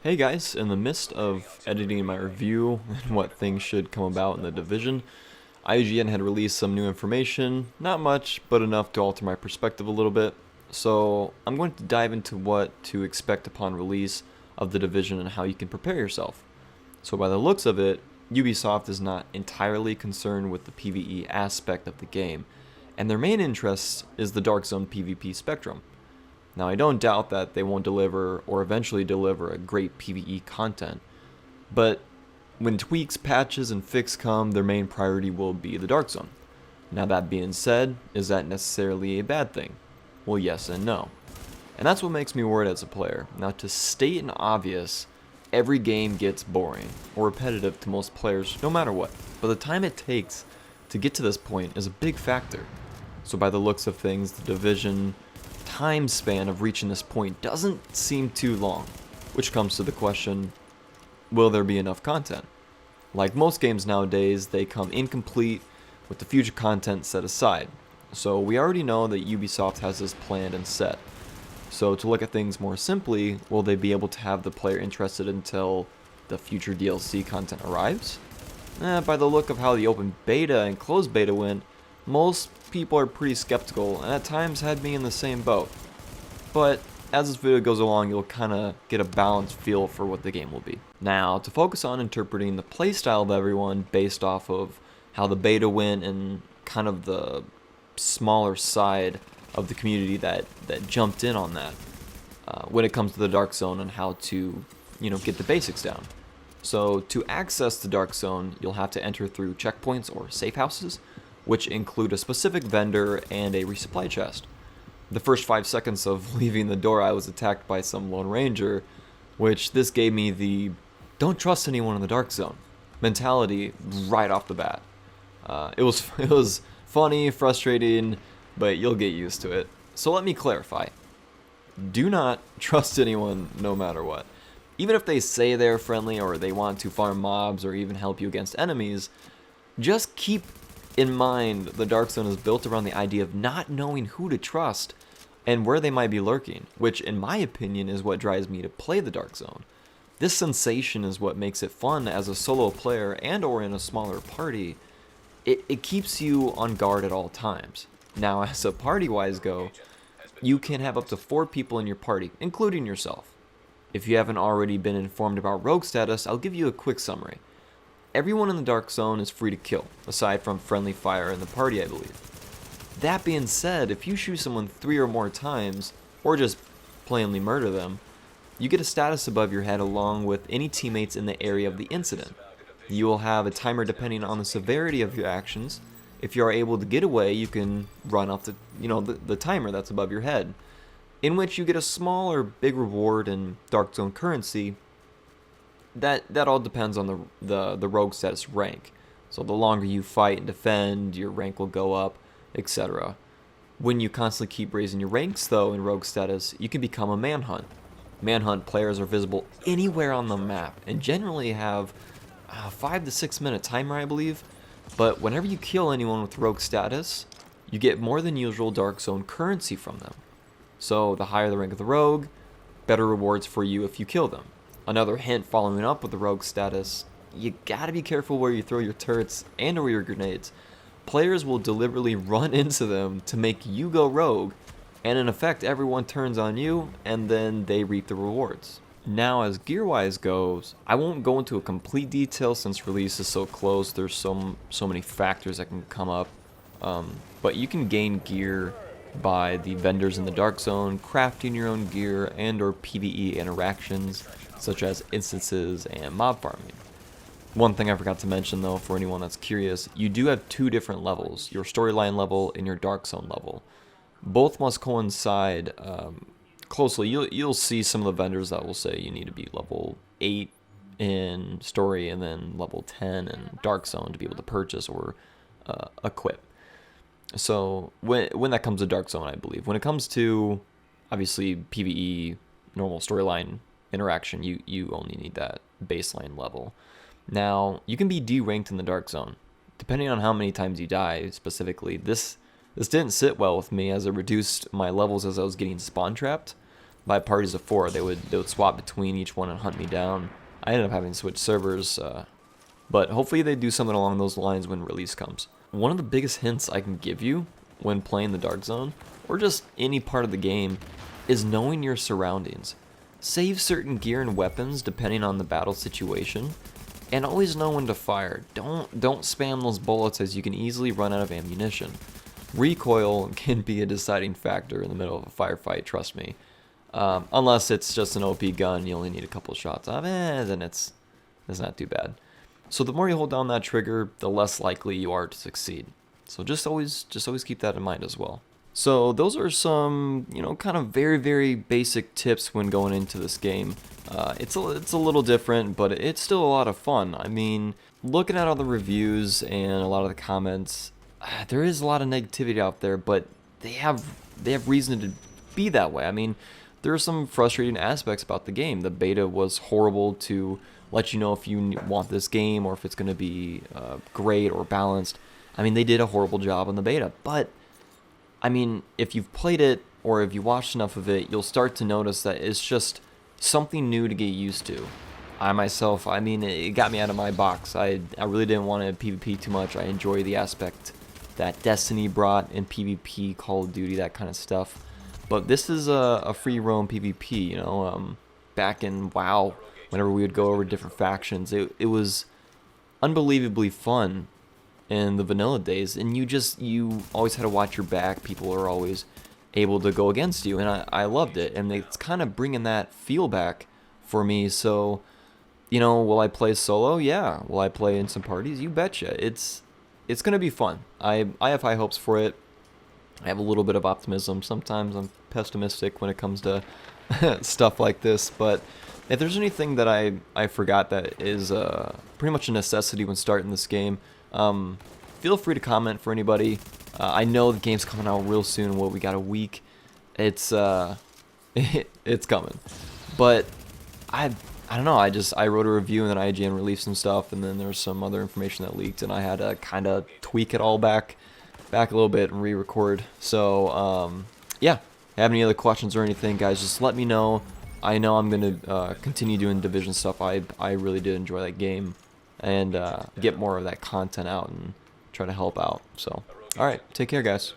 Hey guys, in the midst of editing my review and what things should come about in the Division, IGN had released some new information, not much, but enough to alter my perspective a little bit. So I'm going to dive into what to expect upon release of the Division and how you can prepare yourself. So by the looks of it, Ubisoft is not entirely concerned with the PvE aspect of the game, and their main interest is the Darkzone PvP spectrum. Now, I don't doubt that they won't deliver or eventually deliver a great PvE content, but when tweaks, patches, and fixes come, their main priority will be the Darkzone. Now, that being said, is that necessarily a bad thing? Well, yes and no. And that's what makes me worried as a player. Now, to state an obvious, every game gets boring or repetitive to most players no matter what, but the time it takes to get to this point is a big factor. So by the looks of things, the Division time span of reaching this point doesn't seem too long, which comes to the question, will there be enough content? Like most games nowadays, they come incomplete with the future content set aside. So we already know that Ubisoft has this planned and set. So to look at things more simply, will they be able to have the player interested until the future DLC content arrives? By the look of how the open beta and closed beta went, most people are pretty skeptical and at times had me in the same boat. But as this video goes along, you'll kind of get a balanced feel for what the game will be. Now, to focus on interpreting the playstyle of everyone based off of how the beta went and kind of the smaller side of the community that jumped in on that when it comes to the Darkzone and how to, get the basics down. So to access the Darkzone, you'll have to enter through checkpoints or safe houses, which include a specific vendor and a resupply chest. The first 5 seconds of leaving the door, I was attacked by some Lone Ranger, which this gave me the don't trust anyone in the Darkzone mentality right off the bat. It was funny, frustrating, but you'll get used to it. So let me clarify. Do not trust anyone no matter what. Even if they say they're friendly or they want to farm mobs or even help you against enemies, just keep in mind the Darkzone is built around the idea of not knowing who to trust and where they might be lurking, which in my opinion is what drives me to play the Darkzone. This sensation is what makes it fun as a solo player and or in a smaller party. It keeps you on guard at all times. Now, as a party-wise go, you can have up to 4 people in your party, including yourself. If you haven't already been informed about rogue status, I'll give you a quick summary. Everyone in the Darkzone is free to kill, aside from friendly fire in the party, I believe. That being said, if you shoot someone 3 or more times, or just plainly murder them, you get a status above your head along with any teammates in the area of the incident. You will have a timer depending on the severity of your actions. If you are able to get away, you can run off the timer that's above your head, in which you get a small or big reward in Darkzone currency. That all depends on the rogue status rank. So the longer you fight and defend, your rank will go up, etc. When you constantly keep raising your ranks, though, in rogue status, you can become a manhunt. Manhunt players are visible anywhere on the map and generally have a 5 to 6 minute timer, I believe. But whenever you kill anyone with rogue status, you get more than usual Darkzone currency from them. So the higher the rank of the rogue, better rewards for you if you kill them. Another hint following up with the rogue status, you gotta be careful where you throw your turrets and or your grenades. Players will deliberately run into them to make you go rogue, and in effect everyone turns on you and then they reap the rewards. Now as gear-wise goes, I won't go into a complete detail since release is so close, there's so many factors that can come up, but you can gain gear by the vendors in the Darkzone, crafting your own gear and or PvE interactions, such as instances and mob farming. One thing I forgot to mention though, for anyone that's curious, you do have 2 different levels, your storyline level and your Darkzone level. Both must coincide closely. You'll see some of the vendors that will say you need to be level 8 in story and then level 10 in Darkzone to be able to purchase or equip. So when that comes to Darkzone, I believe. When it comes to, obviously, PvE, normal storyline interaction, you only need that baseline level. Now, you can be D-ranked in the Darkzone. Depending on how many times you die, specifically, this didn't sit well with me as it reduced my levels as I was getting spawn trapped. by parties of 4. They would swap between each one and hunt me down. I ended up having to switch servers, but hopefully they do something along those lines when release comes. One of the biggest hints I can give you when playing the Darkzone, or just any part of the game, is knowing your surroundings. Save certain gear and weapons depending on the battle situation, and always know when to fire. Don't spam those bullets, as you can easily run out of ammunition. Recoil can be a deciding factor in the middle of a firefight, trust me. Unless it's just an OP gun, you only need a couple shots of it, then it's not too bad. So the more you hold down that trigger, the less likely you are to succeed. So just always keep that in mind as well. So those are some, kind of very, very basic tips when going into this game. It's a little different, but it's still a lot of fun. I mean, looking at all the reviews and a lot of the comments, there is a lot of negativity out there, but they have reason to be that way. I mean, there are some frustrating aspects about the game. The beta was horrible to let you know if you want this game or if it's going to be great or balanced. I mean, they did a horrible job on the beta, but I mean, if you've played it or if you watched enough of it, you'll start to notice that it's just something new to get used to. I myself, I mean, it got me out of my box. I really didn't want to PvP too much. I enjoy the aspect that Destiny brought in PvP, Call of Duty, that kind of stuff. But this is a free roam PvP, back in WoW, whenever we would go over different factions, it was unbelievably fun in the vanilla days, and you always had to watch your back. People are always able to go against you, and I loved it, and it's kind of bringing that feel back for me. So, will I play solo? Yeah. Will I play in some parties? You betcha. It's gonna be fun. I have high hopes for it. I have a little bit of optimism. Sometimes I'm pessimistic when it comes to stuff like this, but if there's anything that I forgot that is pretty much a necessity when starting this game, feel free to comment for anybody. I know the game's coming out real soon. We got a week. It's it's coming, but I don't know. I wrote a review and then IGN released some stuff, and then there's some other information that leaked, and I had to kind of tweak it all back a little bit and re-record. So yeah, have any other questions or anything, guys, just let me know. I know I'm gonna continue doing Division stuff. I really did enjoy that game, and get more of that content out and try to help out. So, alright, take care, guys.